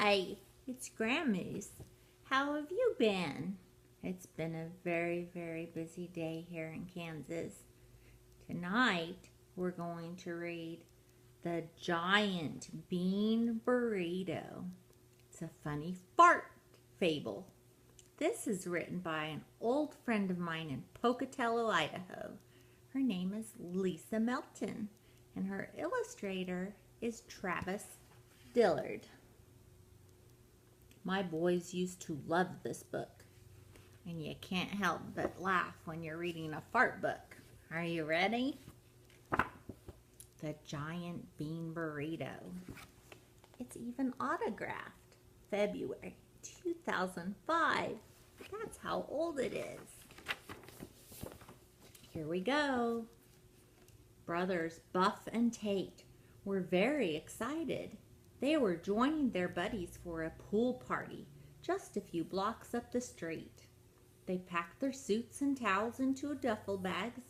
Hi, it's Grandma's. How have you been? It's been a very, very busy day here in Kansas. Tonight, we're going to read The Giant Bean Burrito. It's a funny fart fable. This is written by an old friend of mine in Pocatello, Idaho. Her name is Lisa Melton, and her illustrator is Travis Dillard. My boys used to love this book, and you can't help but laugh when you're reading a fart book. Are you ready? The Giant Bean Burrito. It's even autographed. February 2005. That's how old it is. Here we go. Brothers Buff and Tate were very excited. They were joining their buddies for a pool party just a few blocks up the street. They packed their suits and towels into duffel bags.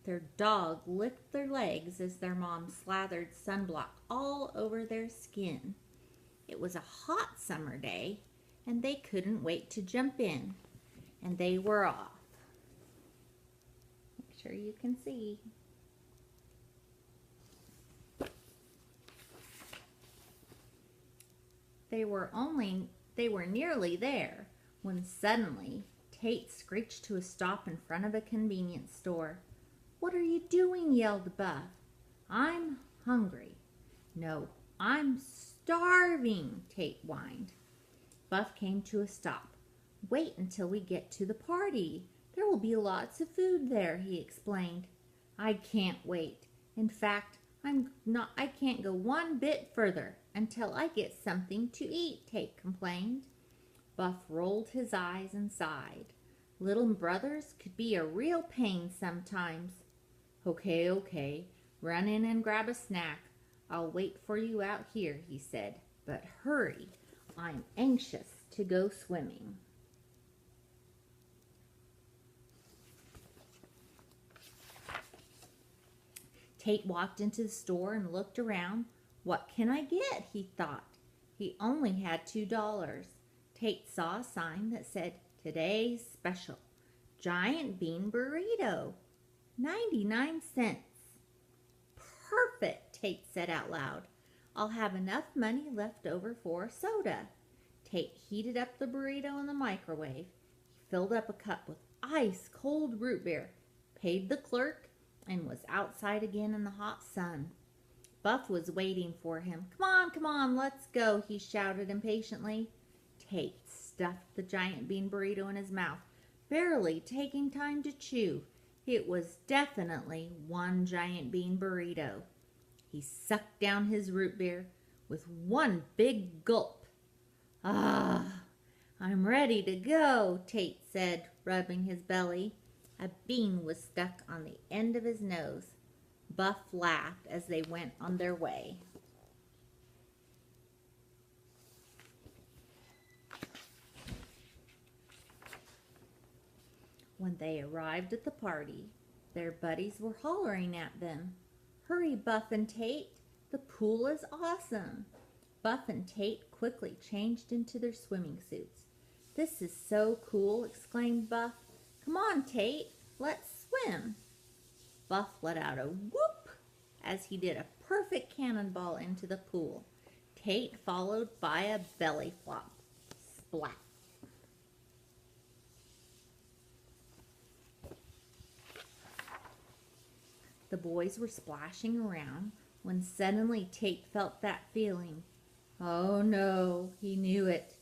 Their dog licked their legs as their mom slathered sunblock all over their skin. It was a hot summer day, and they couldn't wait to jump in, and they were off. Make sure you can see. They were nearly there when suddenly Tate screeched to a stop in front of a convenience store. "What are you doing?" yelled Buff. "I'm hungry." "No, I'm starving," Tate whined. Buff came to a stop. "Wait until we get to the party. There will be lots of food there," he explained. "I can't wait. In fact, I can't go one bit further until I get something to eat," Tate complained. Buff rolled his eyes and sighed. Little brothers could be a real pain sometimes. Okay, run in and grab a snack. I'll wait for you out here," he said. "But hurry, I'm anxious to go swimming." Tate walked into the store and looked around. "What can I get?" he thought. He only had $2. Tate saw a sign that said, "Today's special, Giant Bean Burrito, 99 cents. "Perfect," Tate said out loud. "I'll have enough money left over for a soda." Tate heated up the burrito in the microwave. He filled up a cup with ice-cold root beer, paid the clerk, and was outside again in the hot sun. Buff was waiting for him. Come on, let's go," he shouted impatiently. Tate stuffed the giant bean burrito in his mouth, barely taking time to chew. It was definitely one giant bean burrito. He sucked down his root beer with one big gulp. "Ah, I'm ready to go," Tate said, rubbing his belly. A bean was stuck on the end of his nose. Buff laughed as they went on their way. When they arrived at the party, their buddies were hollering at them. "Hurry, Buff and Tate, the pool is awesome." Buff and Tate quickly changed into their swimming suits. "This is so cool," exclaimed Buff. "Come on, Tate, let's swim." Buff let out a whoop as he did a perfect cannonball into the pool. Tate followed by a belly flop. Splat. The boys were splashing around when suddenly Tate felt that feeling. Oh no, he knew it.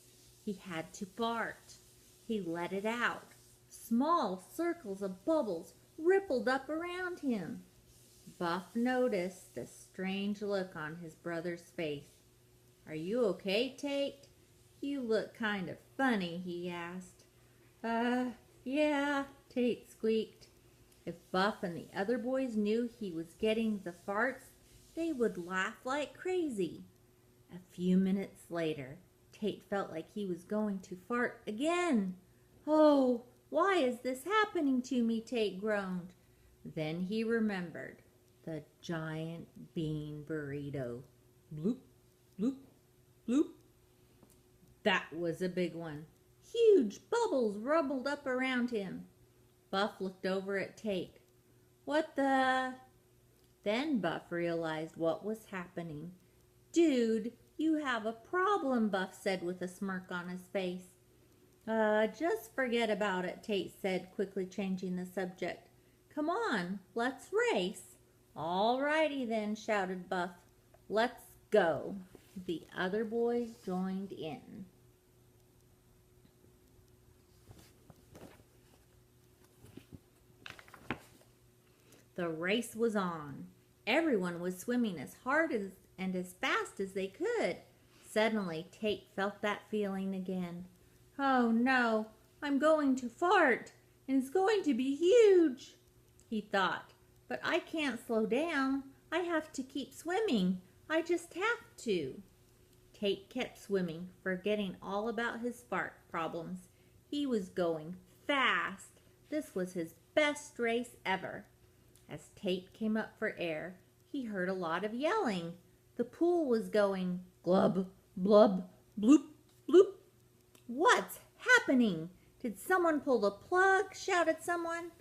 He had to fart. He let it out. Small circles of bubbles rippled up around him. Buff noticed a strange look on his brother's face. "Are you okay, Tate? You look kind of funny," he asked. Yeah," Tate squeaked. If Buff and the other boys knew he was getting the farts, they would laugh like crazy. A few minutes later, Tate felt like he was going to fart again. "Oh, why is this happening to me?" Tate groaned. Then he remembered the giant bean burrito. Bloop, bloop, bloop. That was a big one. Huge bubbles rumbled up around him. Buff looked over at Tate. What the? Then Buff realized what was happening. Dude, you have a problem, Buff said with a smirk on his face. Just forget about it, Tate said, quickly changing the subject. Come on, let's race. All righty then, shouted Buff. Let's go. The other boys joined in. The race was on. Everyone was swimming as hard and as fast as they could. Suddenly, Tate felt that feeling again. Oh no, I'm going to fart, and it's going to be huge, he thought. But I can't slow down. I have to keep swimming. I just have to. Tate kept swimming, forgetting all about his fart problems. He was going fast. This was his best race ever. As Tate came up for air, he heard a lot of yelling. The pool was going glub, blub, bloop, bloop. What's happening? Did someone pull the plug? Shouted someone.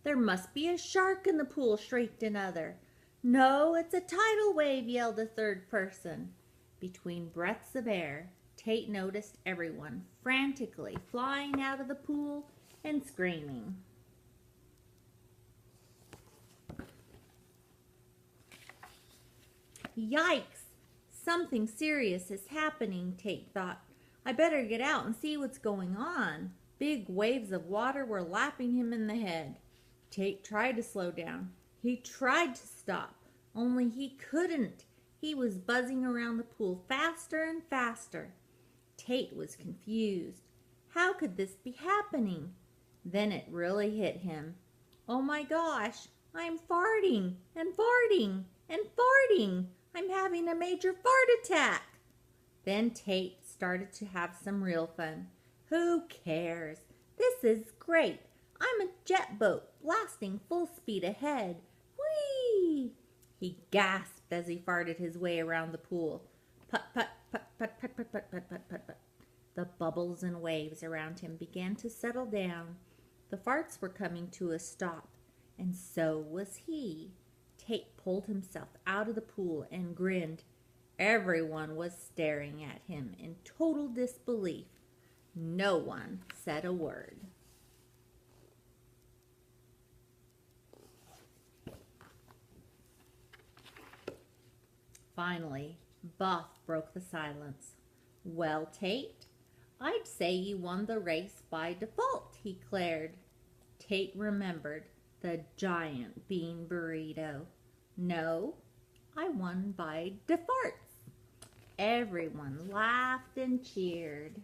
There must be a shark in the pool, shrieked another. No, it's a tidal wave, yelled a third person. Between breaths of air, Tate noticed everyone frantically flying out of the pool and screaming. Yikes! Something serious is happening, Tate thought. I better get out and see what's going on. Big waves of water were lapping him in the head. Tate tried to slow down. He tried to stop, only he couldn't. He was buzzing around the pool faster and faster. Tate was confused. How could this be happening? Then it really hit him. Oh my gosh, I'm farting and farting and farting. I'm having a major fart attack. Then Tate started to have some real fun. Who cares? This is great. I'm a jet boat blasting full speed ahead. Whee! He gasped as he farted his way around the pool. Put, put, put, put, put, put, put, put, put, put, put. The bubbles and waves around him began to settle down. The farts were coming to a stop, and so was he. Tate pulled himself out of the pool and grinned. Everyone was staring at him in total disbelief. No one said a word. Finally, Buff broke the silence. Well, Tate, I'd say you won the race by default, he declared. Tate remembered the giant bean burrito. No, I won by defarts. Everyone laughed and cheered.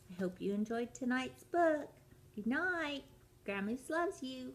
I hope you enjoyed tonight's book. Good night. Grandma loves you.